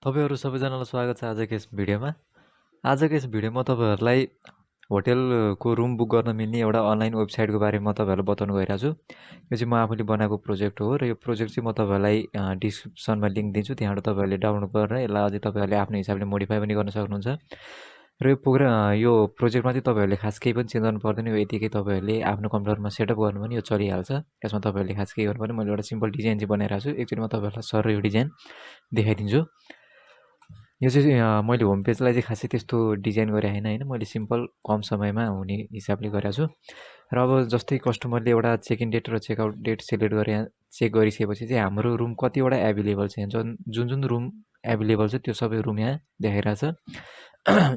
तपाईहरु सबैजनालाई स्वागत छ आजको यस भिडियोमा। आजको यस भिडियोमा तपाईहरुलाई होटलको रुम बुक गर्न मिल्ने एउटा अनलाइन वेबसाइटको बारेमा तपाईहरुलाई बताउन गइरहेको छु। यो चाहिँ म आफूले बनाएको प्रोजेक्ट हो र यो प्रोजेक्ट चाहिँ म तपाईहरुलाई डिस्क्रिप्सनमा लिंक दिन्छु, त्यहाँबाट तपाईहरुले डाउनलोड गरेर यसलाई अझै तपाईहरुले आफ्नो हिसाबले मोडिफाई पनि गर्न सक्नुहुन्छ। र यो प्रोजेक्टमा चाहिँ तपाईहरुले खास केही पनि चेन्ज गर्नु पर्दैन, यो यतिकै तपाईहरुले आफ्नो कम्प्युटरमा सेटअप गर्नु भने यो चलिहाल्छ। यसमा तपाईहरुले खास केही गर्नु पर्दैन। मैले एउटा सिम्पल डिजाइन चाहिँ बनाइरहेको छु। एकचोटी म तपाईहरुलाई सर यो डिजाइन देखाइदिन्छु। यो चाहिँ मैले होम पेजलाई चाहिँ खासै त्यस्तो डिजाइन गरे हैन हैन, मैले सिम्पल कम समयमा हुने हिसाबले गरेको छु। र अब जस्तै कस्टमरले एउटा चेक इन डेट र चेक आउट डेट सिलेक्ट गरे चेक गरिसकेपछि चाहिँ हाम्रो रुम कतिवटा एभेलेबल छ, जुन जुन रुम एभेलेबल छ त्यो सबै रुम यहाँ देखाइरहेछ।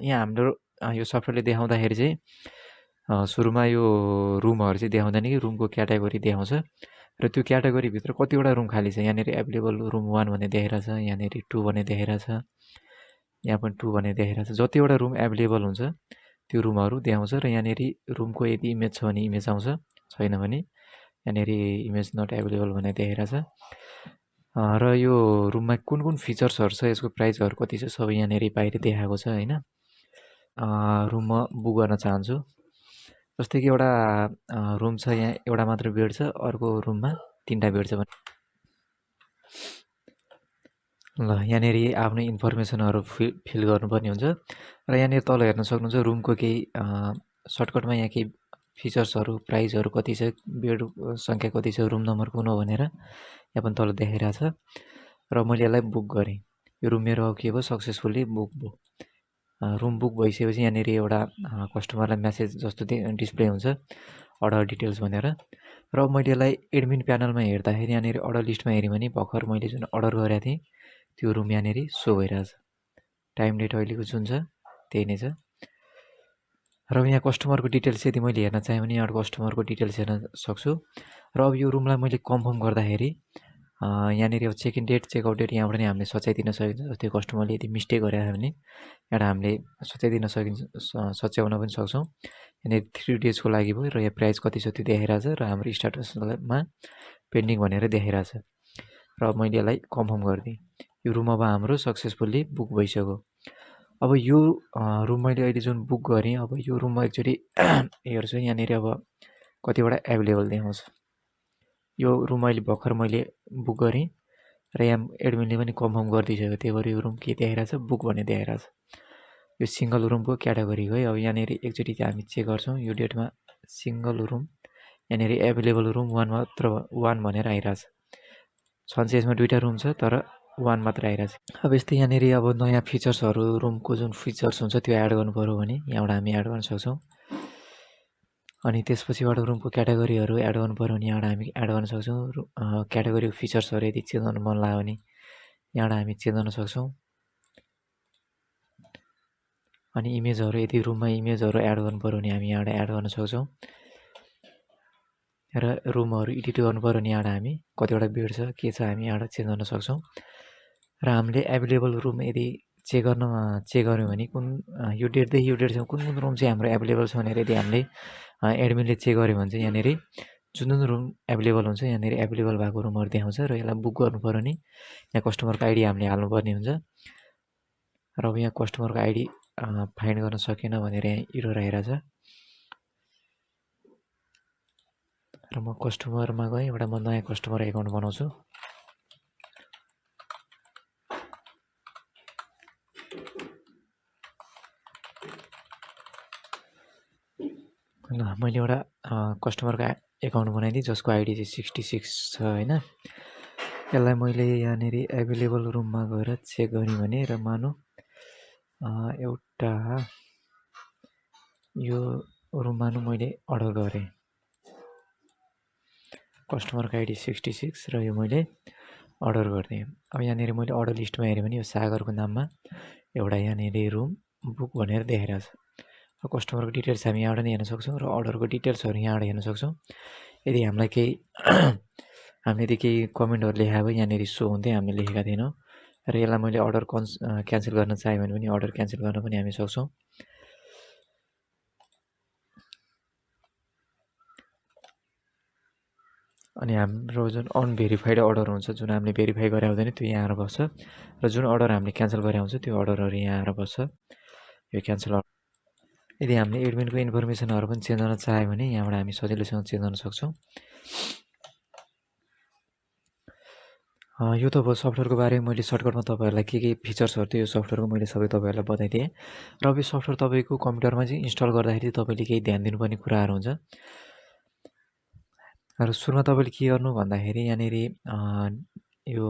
यहाँ हाम्रो यो सफ्टवेयरले देखाउँदाखेरि चाहिँ सुरुमा यो रुमहरु चाहिँ देखाउँदैन कि रुमको क्याटेगोरी देखाउँछ र त्यो क्याटेगोरी भित्र कतिवटा रुम खाली छ। यहाँनेर एभेलेबल रुम 1 भन्ने देखाइरहेछ, यहाँनेर 2 भन्ने देखाइरहेछ, यहाँ पनि 2 भन्ने देखाइरहेछ। जतिवटा रुम एभेलेबल हुन्छ त्यो रुमहरु देखाउँछ र यहाँनेर रुमको यदि इमेज छ भने इमेज आउँछ, छैन भने यहाँनेर इमेज नट एभेलेबल भनेर देखाइरहेछ। र यो रुममा कुन कुन फिचर्सहरु छ, यसको प्राइसहरु कति छ, सबै यहाँनेर बाहिर देखाएको छ हैन। रुम म बुक गर्न चाहन्छु। जस्तै कि एउटा रुम छ, यहाँ एउटा मात्र बेड छ, अर्को रुममा 3टा बेड छ भने ल यहाँनेर आफ्नो इन्फर्मेसनहरु फिल गर्नुपर्ने हुन्छ र यहाँनेर तल हेर्न सक्नुहुन्छ रुमको केही सर्टकटमा यहाँ केही फिचर्सहरु, प्राइसहरु कति छ, बेड संख्या कति छ, रुम नम्बर कुन हो भनेर यहाँ पनि तल देखाइरहेछ। र मैले यसलाई बुक गरे। यो रुम मेरो के भयो, सक्सेसफुली बुक भयो। रुम बुक भइसकेपछि यहाँनेर एउटा कस्टमरलाई मेसेज जस्तो डिस्प्ले हुन्छ, अर्डर डिटेल्स भनेर। र मैले यसलाई एडमिन प्यानलमा हेर्दाखेरि यहाँनेर अर्डर लिस्टमा हेर्यो भने भर्खर मैले जुन अर्डर गरेको थिएँ त्यो रुम यहाँनेर सो भइरहेछ। टाइम डेट अहिलेको जुन छ त्यही नै छ। र यहाँ कस्टमरको डिटेल्स यदि मैले हेर्न चाहे भने यहाँ कस्टमरको डिटेल्स हेर्न सक्छु। र अब यो रुमलाई मैले कन्फर्म गर्दाखेरि यहाँनेर अब check in date check out date यहाँबाट नै हामीले सच्याइदिन सकिन्छ। जस्तै कस्टमरले यदि मिस्टेक गरेछ भने यहाँ हामीले सच्याइदिन सकिन्छ, सच्याउन पनि सक्छौँ। यहाँनेर 3 डेजको लागि भयो र यहाँ प्राइस कति छ त्यो देखाइरहेछ र हाम्रो स्ट्याटसमा पेन्डिङ भनेर देखाइरहेछ। र मैले यसलाई कन्फर्म गरिदिएँ। यो रुम अब हाम्रो सक्सेसफुली बुक भइसक्यो। अब यो रुम मैले अहिले जुन बुक गरेँ, अब यो रुममा एकचोटि हेर्छु यहाँनेर अब कतिवटा एभेलेबल देखाउँछ। यो रुम अहिले भर्खर मैले बुक गरेँ र यहाँ एडमिनले पनि कन्फर्म गरिदिइसक्यो, त्यही भएर यो रुम के देखाइरहेछ, बुक भन्ने देखाइरहेछ। यो सिंगल रुमको क्याटेगोरी हो है। अब यहाँनेर एकचोटि हामी चेक गर्छौँ, यो डेटमा सिंगल रुम यहाँनेर एभेलेबल रुम 1 मात्र 1 भनेर आइरहेछ। छन् चाहिँ यसमा 2टा रुम छ तर 1 मात्र आइरहेछ। अब यस्तै यहाँनेर अब नयाँ फिचर्सहरु, रुमको जुन फिचर्स हुन्छ त्यो एड गर्नु पर्यो भने यहाँबाट हामी एड गर्न सक्छौँ। अनि त्यसपछिबाट रुमको क्याटेगोरीहरु एड गर्नु पर्यो भने यहाँबाट हामी एड गर्न सक्छौँ। क्याटेगोरीको फिचर्सहरु यदि चेन्ज गर्न मन लाग्यो भने यहाँबाट हामी चेन्ज गर्न सक्छौँ। अनि इमेजहरु यदि रुममा इमेजहरु एड गर्नु पर्यो भने हामी यहाँबाट एड गर्न सक्छौँ। र रुमहरु एडिट गर्नु पर्यो भने यहाँबाट हामी कतिवटा बेड छ के छ हामी यहाँबाट चेन्ज गर्न सक्छौँ। र हामीले एभेलेबल रुम यदि चेक गर्यौँ भने कुन यो डेटदेखि यो डेटसम्म कुन कुन रुम चाहिँ हाम्रो एभेलेबल छ भनेर यदि हामीले एडमिनले चेक गर्यो भने चाहिँ यहाँनेर जुन जुन रुम एभेलेबल हुन्छ यहाँनेर एभेलेबल भएको रुमहरु देखाउँछ। र यसलाई बुक गर्नु पर्यो भने यहाँ कस्टमरको आइडी हामीले हाल्नुपर्ने हुन्छ। र अब यहाँ कस्टमरको आइडी फाइन्ड गर्न सकेन भनेर यहाँ एरर आइरहेछ। र म कस्टमरमा गएँ, एउटा म नयाँ कस्टमर एकाउन्ट बनाउँछु। ल मैले एउटा कस्टमरको एकाउन्ट बनाइदिएँ जसको आइडी चाहिँ 66 छ हैन। यसलाई मैले यहाँनेर एभेलेबल रुममा गएर चेक गरेँ भने र मानौ एउटा यो रुम मानौ मैले अर्डर गरेँ, कस्टमरको आइडी 66 र यो मैले अर्डर गरिदिएँ। अब यहाँनेर मैले अर्डर लिस्टमा हेरेँ भने यो सागरको नाममा एउटा यहाँनेर रुम बुक भनेर देखाइरहेछ। कस्टमरको डिटेल्स हामी यहाँबाट नै हेर्न सक्छौँ र अर्डरको डिटेल्सहरु यहाँबाट हेर्न सक्छौँ। यदि हामीलाई केही हामीले यदि केही कमेन्टहरु लेखाए भए यहाँनेर सो हुन्थ्यो, हामीले लेखेका थिएनौँ। र यसलाई मैले अर्डर क्यान्सल गर्न चाहे भने पनि अर्डर क्यान्सल गर्न पनि हामी सक्छौँ। अनि हाम्रो जुन अनभेरिफाइड अर्डर हुन्छ, जुन हामीले भेरिफाई गरे हुँदैन त्यो यहाँ आएर बस्छ र जुन अर्डर हामीले क्यान्सल गरे हुन्छ त्यो अर्डरहरू यहाँ आएर बस्छ। यो क्यान्सल अर्डर यदि हामीले एडमिनको इन्फर्मेसनहरू पनि चेन्ज गर्न चाह्यो भने यहाँबाट हामी सजिलैसँग चेन्ज गर्न सक्छौँ। यो त अब सफ्टवेयरको बारेमा मैले सर्टकटमा तपाईँहरूलाई के फिचर्सहरू थियो यो सफ्टवेयरको मैले सबै तपाईँहरूलाई बताइदिएँ। र अब यो सफ्टवेयर तपाईँको कम्प्युटरमा चाहिँ इन्स्टल गर्दाखेरि तपाईँले केही ध्यान दिनुपर्ने कुराहरू हुन्छ। र सुरुमा तपाईँले के गर्नु भन्दाखेरि यहाँनिर यो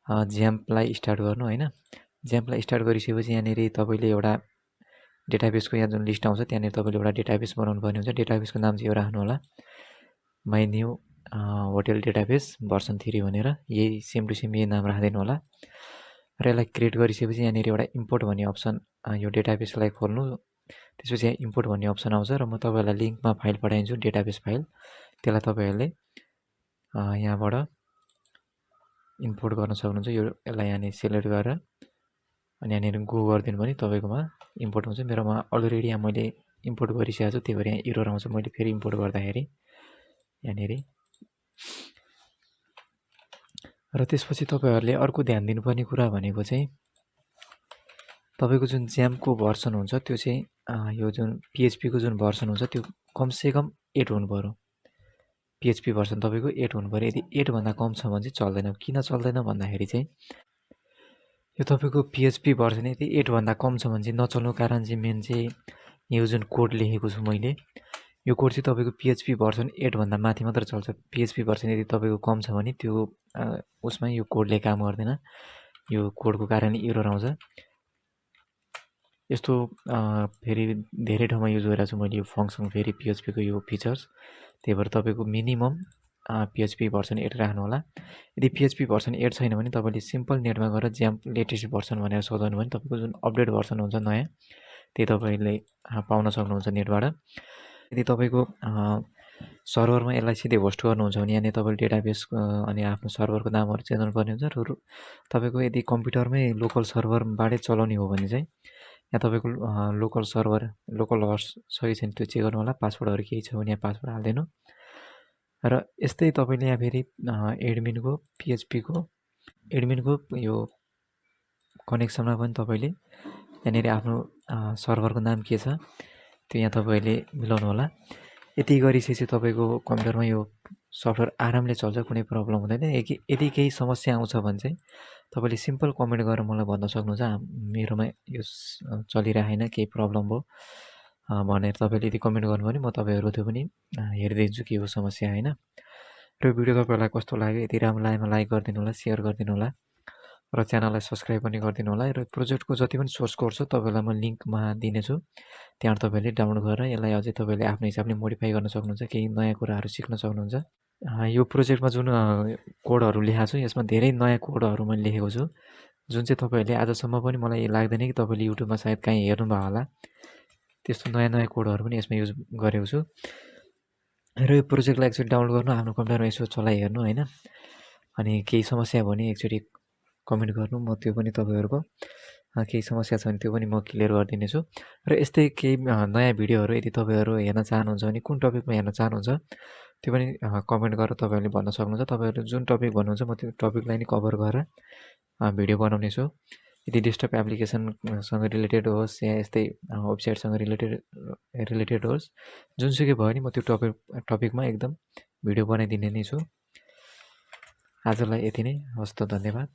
ज्याम्पलाई स्टार्ट गर्नु होइन। ज्याम्पलाई स्टार्ट गरिसकेपछि यहाँनिर तपाईँले एउटा डेटाबेसको यहाँ जुन लिस्ट आउँछ त्यहाँनिर तपाईँले एउटा डेटाबेस बनाउनु पर्ने हुन्छ। डेटाबेसको नाम चाहिँ यो राख्नु होला, my new hotel database version 3 भनेर यही सेम टु सेम यही नाम राखिदिनु होला। र यसलाई क्रिएट गरिसकेपछि यहाँनिर एउटा इम्पोर्ट भन्ने अप्सन, यो डेटाबेसलाई खोल्नु, त्यसपछि यहाँ इम्पोर्ट भन्ने अप्सन आउँछ र म तपाईँहरूलाई लिङ्कमा फाइल पठाइदिन्छु, डेटाबेस फाइल। त्यसलाई तपाईँहरूले यहाँबाट इम्पोर्ट गर्न सक्नुहुन्छ। यसलाई यहाँनिर सेलेक्ट गरेर अनि यहाँनिर गो गरिदिनु भने तपाईँकोमा इम्पोर्ट हुन्छ। मेरोमा अलरेडी यहाँ मैले इम्पोर्ट गरिसकेको छु, त्यही भएर यहाँ एरर आउँछ मैले फेरि इम्पोर्ट गर्दाखेरि यहाँनिर। र त्यसपछि तपाईँहरूले अर्को ध्यान दिनुपर्ने कुरा भनेको चाहिँ तपाईँको जुन ज्याम्पको भर्सन हुन्छ त्यो चाहिँ यो जुन पिएचपीको जुन भर्सन हुन्छ त्यो कमसेकम 8 हुनु पऱ्यो। पिएचपी भर्सन तपाईँको 8 हुनु पऱ्यो। यदि 8भन्दा कम छ भने चाहिँ चल्दैन। किन चल्दैन भन्दाखेरि चाहिँ यो तपाईँको पिएचपी भर्सन यदि 8भन्दा कम छ भने चाहिँ नचल्नु कारण चाहिँ मेन चाहिँ यो जुन कोड लेखेको छु मैले, यो कोड चाहिँ तपाईँको पिएचपी भर्सन 8भन्दा माथि मात्र चल्छ। पिएचपी भर्सन यदि तपाईँको कम छ भने त्यो उसमा यो कोडले काम गर्दैन। यो कोडको कारण एरर आउँछ। यस्तो फेरि धेरै ठाउँमा युज गरिरहेको छु मैले यो फङ्सन, फेरि पिएचपीको यो फिचर्स। त्यही भएर तपाईँको मिनिमम पिएचपी भर्सन 8 राख्नु होला। यदि पिएचपी भर्सन 8 छैन भने तपाईँले सिम्पल नेटमा गएर ज्याम्प लेटेस्ट भर्सन भनेर सोध्नु भने तपाईँको जुन अपडेट भर्सन हुन्छ नयाँ त्यही तपाईँले पाउन सक्नुहुन्छ नेटबाट। यदि तपाईँको सर्भरमा यसलाई सिधै होस्ट गर्नुहुन्छ भने यहाँनिर तपाईँले डेटाबेस अनि आफ्नो सर्भरको नामहरू चेन्ज गर्नुपर्ने हुन्छ। र तपाईँको यदि कम्प्युटरमै लोकल सर्भरबाटै चलाउने हो भने चाहिँ यहाँ तपाईँको लोकल सर्भर लोकल होस्ट छ कि छैन त्यो चेक गर्नु होला। पासवर्डहरू केही छ भने यहाँ पासवर्ड हालिदिनु। र यस्तै तपाईँले यहाँ फेरि एडमिनको पिएचपीको एडमिनको यो कनेक्सनमा पनि तपाईँले यहाँनिर आफ्नो सर्भरको नाम के छ त्यो यहाँ तपाईँले मिलाउनु होला। यति गरिसकेपछि तपाईँको कम्प्युटरमा यो सफ्टवेयर आरामले चल्छ, कुनै प्रब्लम हुँदैन। यदि केही समस्या आउँछ भने चाहिँ तपाईँले सिम्पल कमेन्ट गरेर मलाई भन्न सक्नुहुन्छ, मेरोमा यो चलिरहेन, केही प्रब्लम भयो भनेर तपाईँले यदि कमेन्ट गर्नुभयो भने म तपाईँहरू त्यो पनि हेरिदिन्छु के हो समस्या होइन। र भिडियो तपाईँहरूलाई कस्तो लाग्यो, यदि राम्रो लाग्यो लाइक गरिदिनु होला, सेयर गरिदिनु होला र च्यानललाई सब्सक्राइब पनि गरिदिनु होला। र प्रोजेक्टको जति पनि सोर्स कोड छ तपाईँलाई म लिङ्कमा दिनेछु, त्यहाँबाट तपाईँले डाउनलोड गरेर यसलाई अझै तपाईँले आफ्नो हिसाबले मोडिफाई गर्न सक्नुहुन्छ, केही नयाँ कुराहरू सिक्न सक्नुहुन्छ। यो प्रोजेक्टमा जुन कोडहरू लेखाएको छु यसमा धेरै नयाँ कोडहरू मैले लेखेको छु, जुन चाहिँ तपाईँहरूले आजसम्म पनि मलाई लाग्दैन कि तपाईँले युट्युबमा सायद काहीँ हेर्नुभयो होला। त्यस्तो नयाँ नयाँ कोडहरू पनि यसमा युज गरेको छु। र यो प्रोजेक्टलाई एकचोटि डाउनलोड गर्नु, आफ्नो कम्प्युटरमा यसो चलाइ हेर्नु होइन। अनि केही समस्या भयो भने एकचोटि कमेन्ट गर्नु, म त्यो पनि तपाईँहरूको केही समस्या छ भने त्यो पनि म क्लियर गरिदिनेछु। र यस्तै केही नयाँ भिडियोहरू यदि तपाईँहरू हेर्न चाहनुहुन्छ भने कुन टपिकमा हेर्न चाहनुहुन्छ त्यो पनि कमेन्ट गरेर तपाईँहरूले भन्न सक्नुहुन्छ। तपाईँहरू जुन टपिक भन्नुहुन्छ म त्यो टपिकलाई नै कभर गरेर भिडियो बनाउने छु। यदि डेस्कटप एप्लिकेसनसँग रिलेटेड होस् या यस्तै वेबसाइटसँग रिलेटेड होस्, जुनसुकै भयो भने म त्यो टपिकमा एकदम भिडियो बनाइदिने नै छु। आजलाई यति नै, हस् त, धन्यवाद।